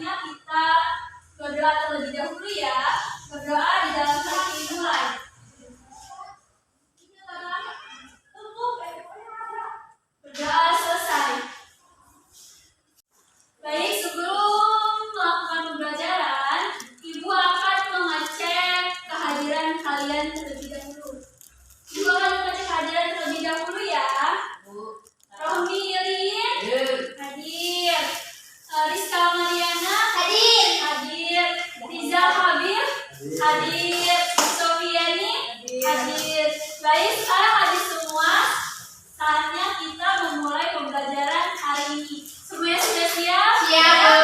sebaiknya kita berdoa terlebih dahulu ya. Berdoa di dalam hati mulai. Berdoa selesai. Baik, sebelum melakukan pembelajaran, Ibu akan mengecek kehadiran kalian terlebih dahulu. Ibu akan mengecek kehadiran terlebih dahulu ya. Rohmi Yulin hadir. Rizka Mariana hadir. Riza Habib hadir. Sofiani hadir. Baik, sekarang hadir semua. Saatnya kita memulai pembelajaran hari ini. Semuanya sudah siap? Siap.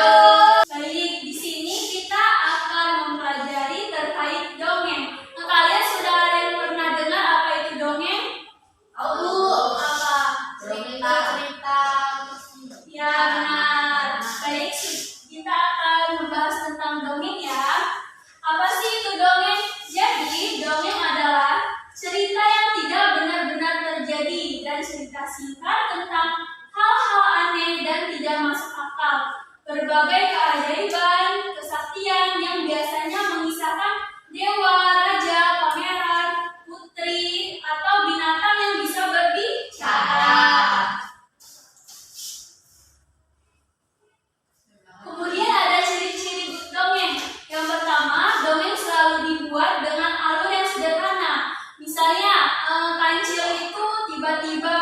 Baik, di sini kita akan mempelajari terkait dongeng. Nah, kalian sudah ada yang pernah dengar apa itu dongeng? Apa? Cerita. Ya, benar. Baik, kita akan membahas tentang dongeng ya. Apa sih itu dongeng? Jadi, dongeng adalah cerita yang tidak benar-benar terjadi dan cerita singkat tentang hal-hal aneh dan tidak masuk akal. Berbagai keajaiban, kesaktian yang biasanya mengisahkan dewa, raja, pangeran, putri, atau binatang yang bisa berbicara. Kemudian ada ciri-ciri dongeng. Yang pertama, dongeng selalu dibuat dengan alur yang sederhana. Misalnya, kancil itu tiba-tiba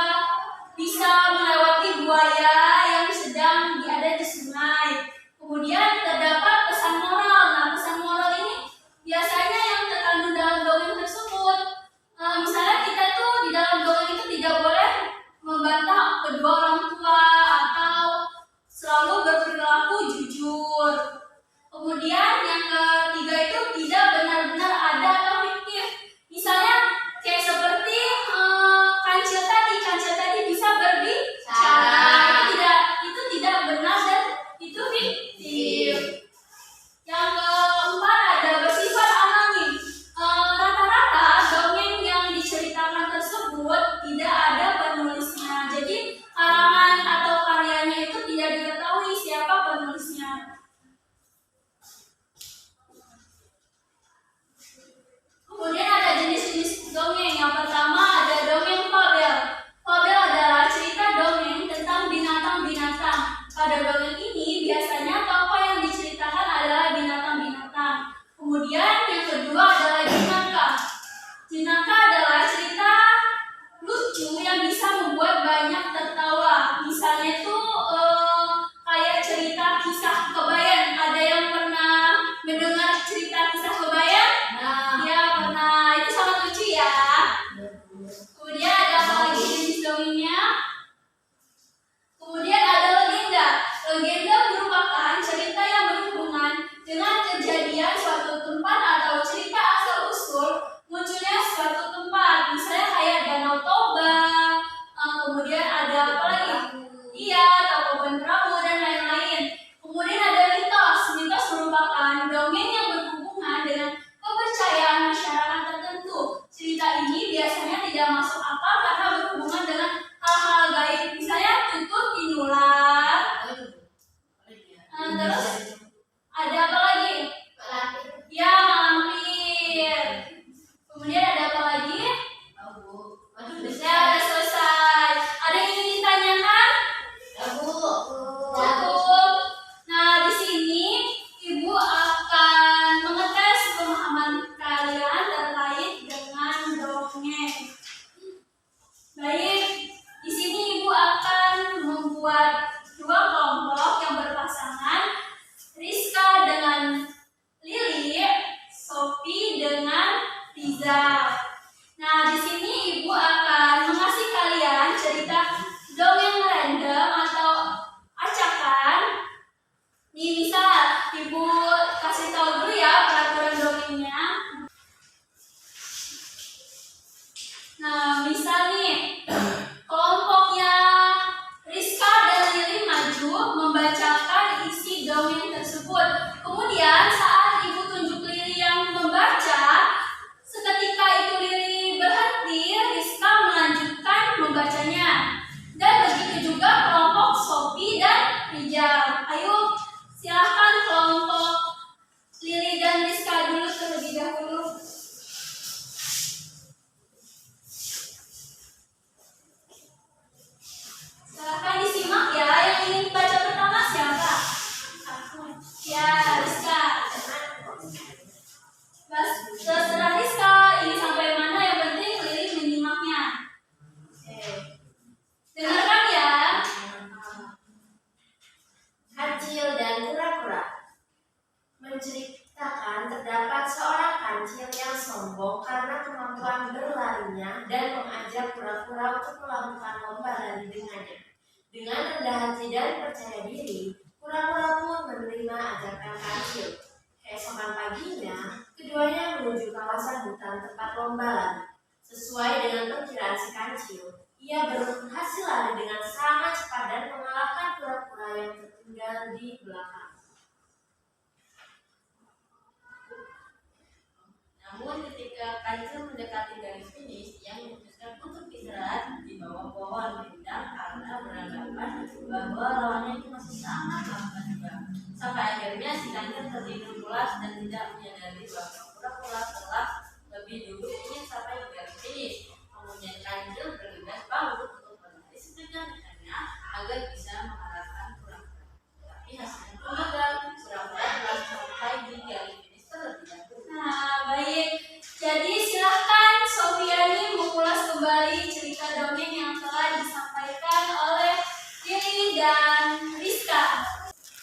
bisa melewati buaya yang sedang ada di sungai. Kemudian terdapat pesan moral. Nah, pesan moral ini biasanya yang terkandung dalam dongeng tersebut. Misalnya kita tuh di dalam dongeng itu tidak boleh membantah kedua orang tua atau selalu berperilaku jujur. Kemudian yang ketiga itu tidak benar-benar ada atau fiktif. Misalnya kayak seperti kancil tadi bisa berbicara. Itu tidak benar dan itu fiktif. Yang keempat ada bersifat alami. Rata-rata dongeng yang diceritakan tersebut tidak ada penulisnya. Jadi karangan atau karyanya itu tidak diketahui siapa penulisnya. Kemudian ada jenis-jenis dongeng. Yang pertama ada dongeng fabel. Fabel adalah cerita dongeng tentang binatang-binatang. Pada dongeng ini biasanya tokoh yang diceritakan adalah binatang-binatang. Kemudian yang kedua adalah jenaka. Jenaka adalah cerita lucu yang bisa membuat banyak tertawa. Misalnya tuh kayak cerita kisah kebayan. Ada yang pernah mendengar cerita kisah kebayan? Ya, pernah. Itu sangat lucu ya. Kemudian ada apa lagi jenis dongengnya? Kemudian ada legenda. Legenda merupakan cerita yang berhubungan dengan kejadian suatu tempat atau cerita asal-usul munculnya suatu tempat. Misalnya kayak Danau Toba. Kemudian ada apa lagi? Iya, Tangkuban Perahu dan lain-lain. Kemudian ada mitos. Mitos merupakan dongeng yang berhubungan dengan kepercayaan masyarakat tertentu. Cerita ini biasanya tidak masuk akal karena berhubungan dengan hal-hal gaib. Misalnya tutut tinular. Terus ada apa lagi? Ya, malampir. Kemudian ada apa lagi? Ya, udah selesai. Ada yang ingin ditanyakan? Cukup. Nah, di sini Ibu akan mengetes pemahaman kalian terkait dengan dongeng. Baik, di sini Ibu akan membuat dua kelompok yang berpasangan, Rizka dengan Lili, Sofi dengan Riza. Nah, di sini Ibu akan mengasih kalian cerita dongeng random atau acakan. Nih, misal Ibu kasih tahu dulu ya peraturan dongengnya. Nah, misal nih kelompoknya Rizka dan Lili maju membacakan isi dongeng tersebut. Kemudian saat Ibu tunjuk Lili yang membaca, seketika itu Lili berhenti, Rizka melanjutkan membacanya. Dan begitu juga kelompok Sofi dan Rijal. Ayo silahkan sombong karena kemampuan berlarinya dan mengajak kura-kura untuk melakukan lomba lari dengannya. Dengan rendah hati dan percaya diri, kura-kura pun menerima ajakan Kancil. Keesokan paginya, keduanya menuju kawasan hutan tempat lomba lari. Sesuai dengan perkiraan si Kancil, ia berhasil lari dengan sangat cepat dan mengalahkan kura-kura yang tertinggal di belakang. Namun ketika Kancil mendekati garis finish, ia memutuskan untuk istirahat di bawah pohon rindang karena beranggapan bahwa lawannya itu masih sangat lambat juga. Sampai akhirnya si Kancil tertidur pulas dan tidak menyadari bahwa kura-kura telah lebih dulu ingin sampai ke garis finish. Kemudian Kancil bergegas bangun untuk berlari sekejar dengannya agar bisa mengalahkan kura-kura. Tapi hasilnya pun gagal. Kura-kura telah sampai di garis finish terlebih dahulu. Nah, baik. Jadi silahkan Sofiani mengulas kembali cerita dongeng yang telah disampaikan oleh Lili dan Rizka.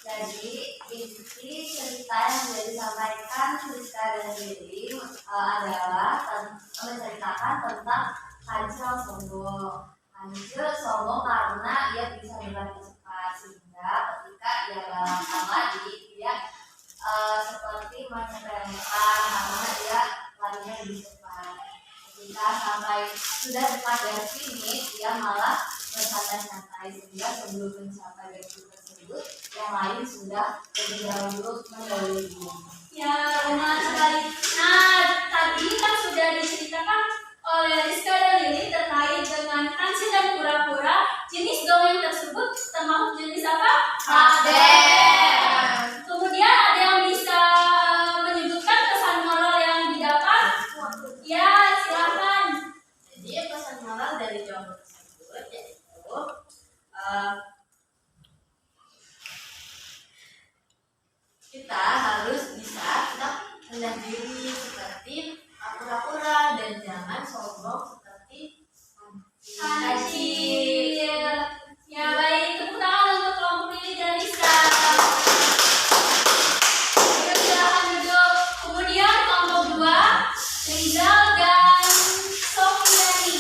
Jadi inti cerita yang sudah disampaikan Rizka dan Lili adalah menceritakan tentang Kancil sombong. Kancil sombong karena ia bisa berlari cepat, sehingga ketika ia balapan lagi dia seperti menyepelekan karena dia larinya lebih cepat. Ketika sampai sudah dekat garis finish, dia malah bersantai-santai sehingga sebelum mencapai garis tersebut, yang lain sudah lebih dahulu mendahului dia. Ya, benar sekali. Nah, tadi kan sudah diceritakan oleh Rizka dan Lili terkait dengan Kancil dan kura-kura. Jenis dongeng tersebut termasuk jenis apa? Raden. Kemudian ada yang bisa menyebutkan pesan moral yang didapat? Ya, silakan. Jadi pesan moral dari dongeng tersebut yaitu kita harus bisa tetap rendah diri seperti kura-kura dan jangan sombong seperti Kancil. Ya, baik. Tepuk tangan untuk kelompok Lili dan Rizka. Ayo silakan duduk. Kemudian kelompok 2, Rizal dan Sofiani.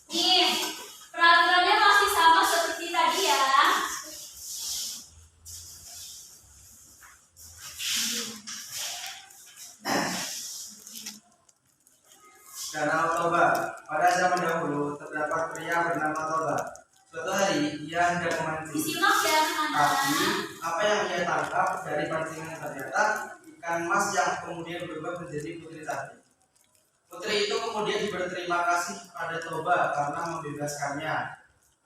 Nih, peraturannya masih sama seperti tadi ya. Danau Toba. Pada zaman dahulu terdapat pria bernama Toba. Suatu hari ia hendak memancing. Disimak ya Tapi anak-anak. apa yang ia tangkap dari pancingan ternyata ikan mas yang kemudian berubah menjadi putri tadi. Putri itu kemudian berterima kasih pada Toba karena membebaskannya.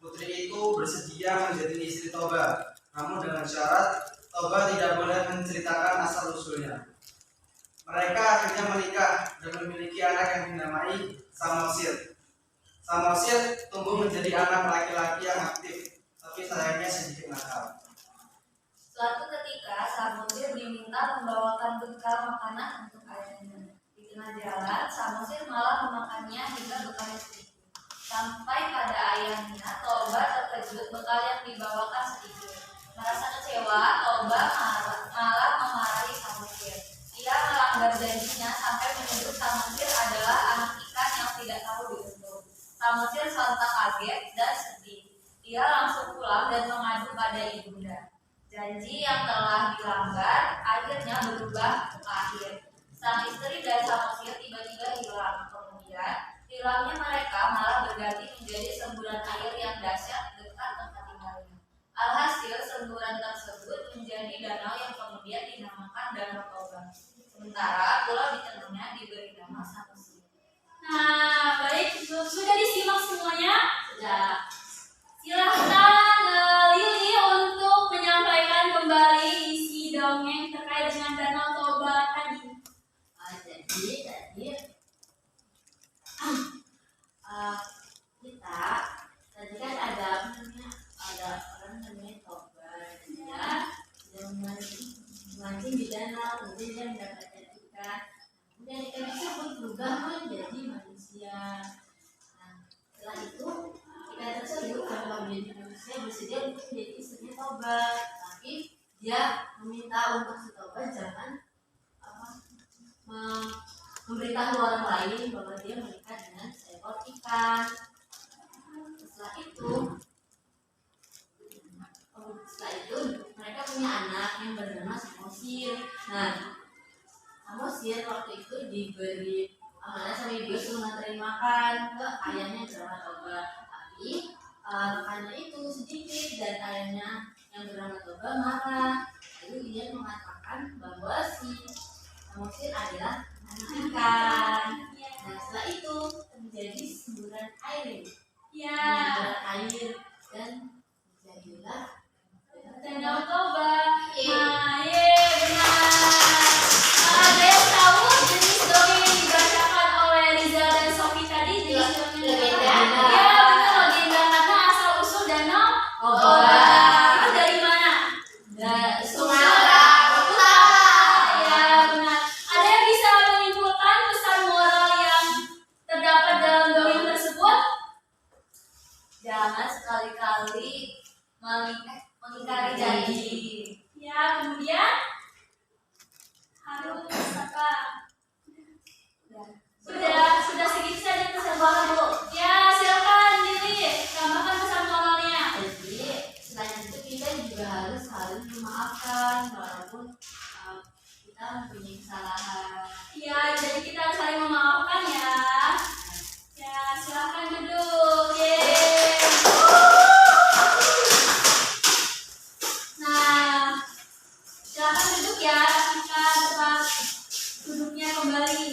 Putri itu bersedia menjadi istri Toba, namun dengan syarat Toba tidak boleh menceritakan asal usulnya. Mereka akhirnya menikah dan memiliki anak yang dinamai Samosir. Samosir tumbuh menjadi anak laki-laki yang aktif, tapi sayangnya sedikit nakal. Suatu ketika Samosir diminta membawakan bekal makanan untuk ayahnya. Di tengah jalan, Samosir malah memakannya hingga bekalnya sedikit. Sampai pada ayahnya, Toba terkejut bekal yang dibawakan sedikit. Merasa kecewa, Toba malah memarahi Samosir. Ia melanggar janjinya sampai menyebut Samosir adalah anak ikan yang tidak tahu diuntung. Samosir sontak kaget dan sedih. Ia langsung pulang dan mengadu pada ibunda. Janji yang telah dilanggar akhirnya berubah akhir. Sang istri dan Samosir tiba-tiba hilang. Kemudian hilangnya mereka malah berganti menjadi semburan air yang dahsyat dekat tempat tinggalnya. Alhasil semburan tersebut menjadi danau yang kemudian dinamakan Danau Toba. Sementara pulau di tengahnya diberi nama Samosir. Nah, baik. Sudah disimak semuanya? Sudah. Silahkan Lili untuk menyampaikan kembali isi dongeng terkait dengan Danau Toba tadi. Kita tadi kan ada orang namanya Toba, dia memancing di danau, kemudian dia mendapatkan ikan, kemudian ikan tersebut berubah menjadi manusia. Nah, setelah itu ikan tersebut karena menjadi manusia bersedia untuk menjadi istrinya Toba. tapi dia meminta untuk si Toba jangan memberitahu orang lain bahwa dia menikah dengan seekor ikan. Setelah itu mereka punya anak yang bernama Samosir. Nah, Samosir waktu itu diberi amanah sama ibu suruh nganterin makan ke ayahnya bernama Toba. Tapi makannya itu sedikit dan ayahnya yang bernama Toba marah. Lalu dia mengatakan bahwa si Samosir adalah anak ikan. Nah, setelah itu terjadi semburan air. Ya. Semburan air dan jadilah Danau Toba. Iya. Nah, ye, benar. Ada yang tahu jenis dongeng yang dibacakan oleh Rizal dan Sofi tadi? Jenis dongeng yang Legenda. apa? Ya, betul, legenda karena asal usul Danau Toba. Itu dari mana? Sumatera Utara. Ya, benar. Ada yang bisa menyimpulkan pesan moral yang terdapat dalam dongeng tersebut? Jangan sekali-kali mengingkari janji. Ya, kemudian harus apa? Sudah segitu saja pesan moral, Bu. Ya, silakan Lili, tambahkan pesan moralnya. Jadi selain itu kita juga harus saling memaafkan walaupun kita mempunyai kesalahan. Ya, jadi kita harus saling memaafkan ya. Ya, silakan duduk. Yeay. Nah, silakan duduk ya. Kita tempat duduknya kembali.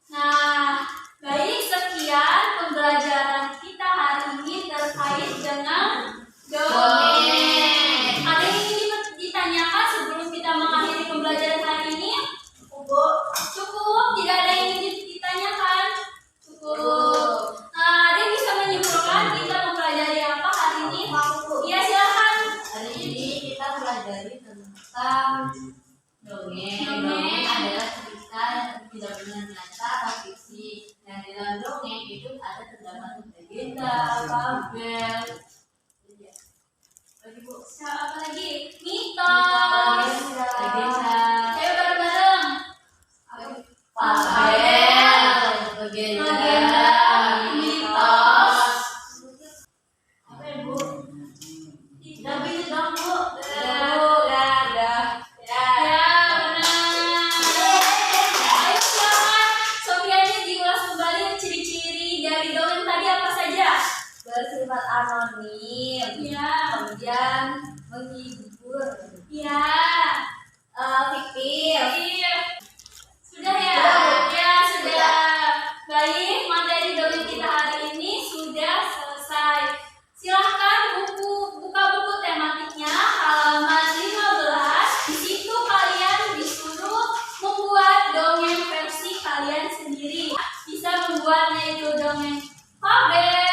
Nah, baik, sekian pembelajaran kita hari ini terkait dengan dongeng. Ada yang ingin ditanyakan sebelum kita mengakhiri pembelajaran hari ini? Cukup, tidak ada yang ingin ditanyakan. Cukup. Nah, ada yang bisa menyimpulkan kita mempelajari apa hari ini? Iya, silakan. Hari ini kita pelajari tentang dongeng. Dongeng adalah cerita yang tidak benar nyata atau fiksi. Nah, di dalam dongeng itu ada terdapat legenda, fabel. Lagi Bu. Apa lagi? Mitos. Legenda. Ayo bareng-bareng. Fabel, legenda, mitos. Apa ya Bu? Udah bisa dong Bu. Udah. Ya, benar. Ayo silakan. Sofiani diulas kembali ciri-ciri dari dongeng tadi apa saja? Bersifat anonim, Ya. kemudian menghibur, Ya. fiktif. Iya. Sudah ya? Ya, sudah. Baik, materi dongeng kita hari ini sudah selesai. Silahkan buka buku tematiknya halaman 15. Di situ kalian disuruh membuat dongeng versi kalian sendiri. Bisa membuatnya itu dongeng fabel,